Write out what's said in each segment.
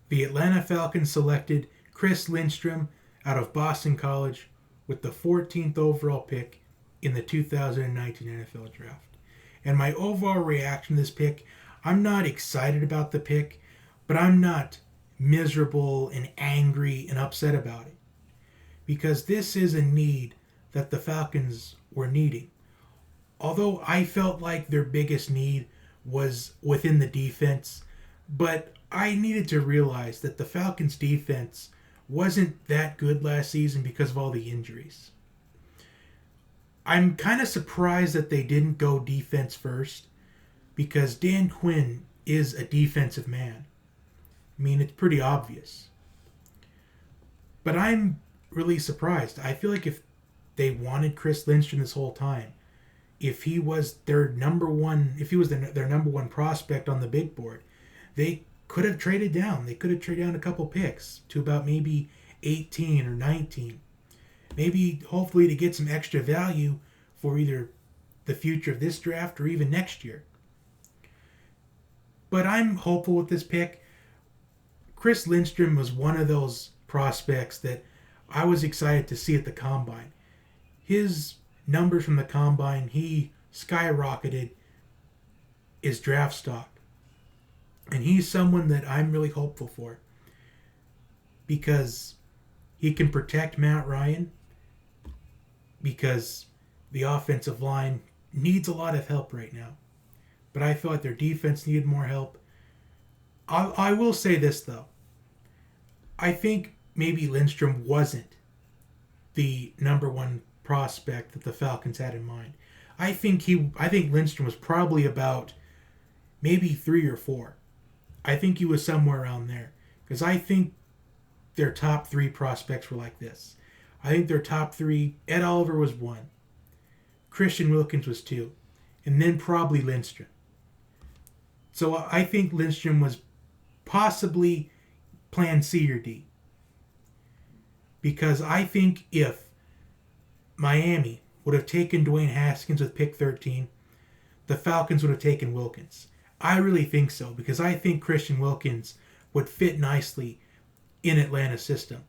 The Atlanta Falcons selected Chris Lindstrom out of Boston College with the 14th overall pick in the 2019 NFL Draft. And my overall reaction to this pick, I'm not excited about the pick, but I'm not miserable and angry and upset about it. Because this is a need that the Falcons were needing. Although I felt like their biggest need was within the defense, but I needed to realize that the Falcons' defense wasn't that good last season because of all the injuries. I'm kind of surprised that they didn't go defense first because Dan Quinn is a defensive man. I mean, it's pretty obvious. But I'm really surprised. I feel like if they wanted Chris Lindstrom this whole time, if he was their number one, if he was their number one prospect on the big board, they could have traded down. They could have traded down a couple picks to about maybe 18 or 19. Maybe, hopefully, to get some extra value for either the future of this draft or even next year. But I'm hopeful with this pick. Chris Lindstrom was one of those prospects that I was excited to see at the Combine. His numbers from the Combine, he skyrocketed his draft stock. And he's someone that I'm really hopeful for because he can protect Matt Ryan, because the offensive line needs a lot of help right now. But I feel like their defense needed more help. I will say this, though. I think maybe Lindstrom wasn't the number one prospect that the Falcons had in mind. I think Lindstrom was probably about maybe 3 or 4. I think he was somewhere around there. Because I think their top 3 prospects were like this. I think their top 3, Ed Oliver was 1. Christian Wilkins was 2. And then probably Lindstrom. So I think Lindstrom was possibly plan C or D. Because I think if Miami would have taken Dwayne Haskins with pick 13, the Falcons would have taken Wilkins. I really think so, because I think Christian Wilkins would fit nicely in Atlanta's system.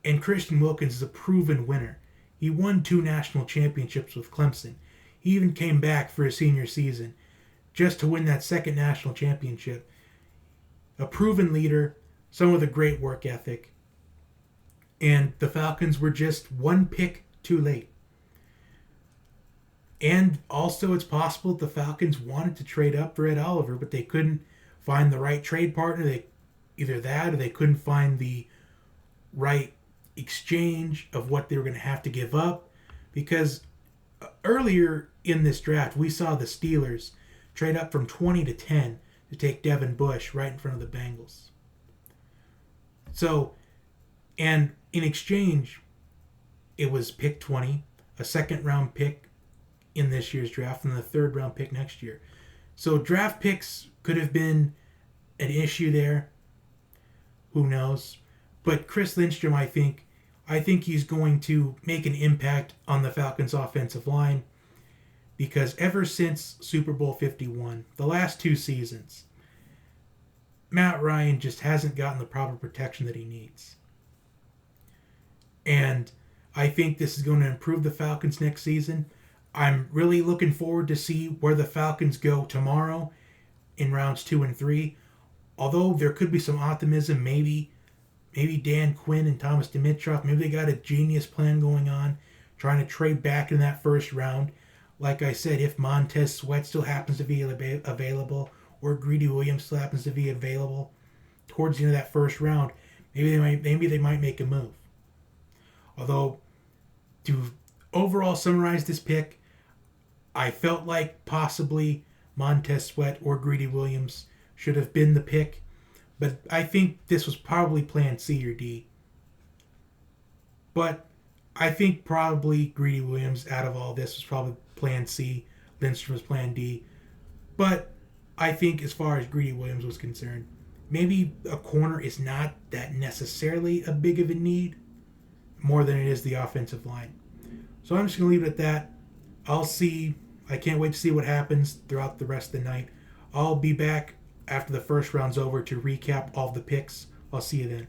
And Christian Wilkins is a proven winner. He won 2 national championships with Clemson. He even came back for his senior season just to win that 2nd national championship. A proven leader, someone with a great work ethic. And the Falcons were just 1 pick too late. And also, it's possible the Falcons wanted to trade up for Ed Oliver, but they couldn't find the right trade partner. Either that, or they couldn't find the right exchange of what they were going to have to give up. Because earlier in this draft, we saw the Steelers trade up from 20 to 10 to take Devin Bush right in front of the Bengals. So, and in exchange, it was pick 20, a 2nd round pick in this year's draft, and the 3rd round pick next year. So draft picks could have been an issue there. Who knows? But Chris Lindstrom, I think he's going to make an impact on the Falcons' offensive line, because ever since Super Bowl 51, the last 2 seasons, Matt Ryan just hasn't gotten the proper protection that he needs. And I think this is going to improve the Falcons next season. I'm really looking forward to see where the Falcons go tomorrow in rounds 2 and 3. Although there could be some optimism, maybe Dan Quinn and Thomas Dimitroff, maybe they got a genius plan going on, trying to trade back in that 1st round. Like I said, if Montez Sweat still happens to be available, or Greedy Williams still happens to be available towards the end of that 1st round, maybe they might make a move. Although, to overall summarize this pick, I felt like possibly Montez Sweat or Greedy Williams should have been the pick, but I think this was probably plan C or D. But I think probably Greedy Williams out of all this was probably plan C, Lindstrom was plan D. But I think as far as Greedy Williams was concerned, maybe a corner is not that necessarily a big of a need, more than it is the offensive line. So I'm just going to leave it at that. I can't wait to see what happens throughout the rest of the night. I'll be back after the first round's over to recap all the picks. I'll see you then.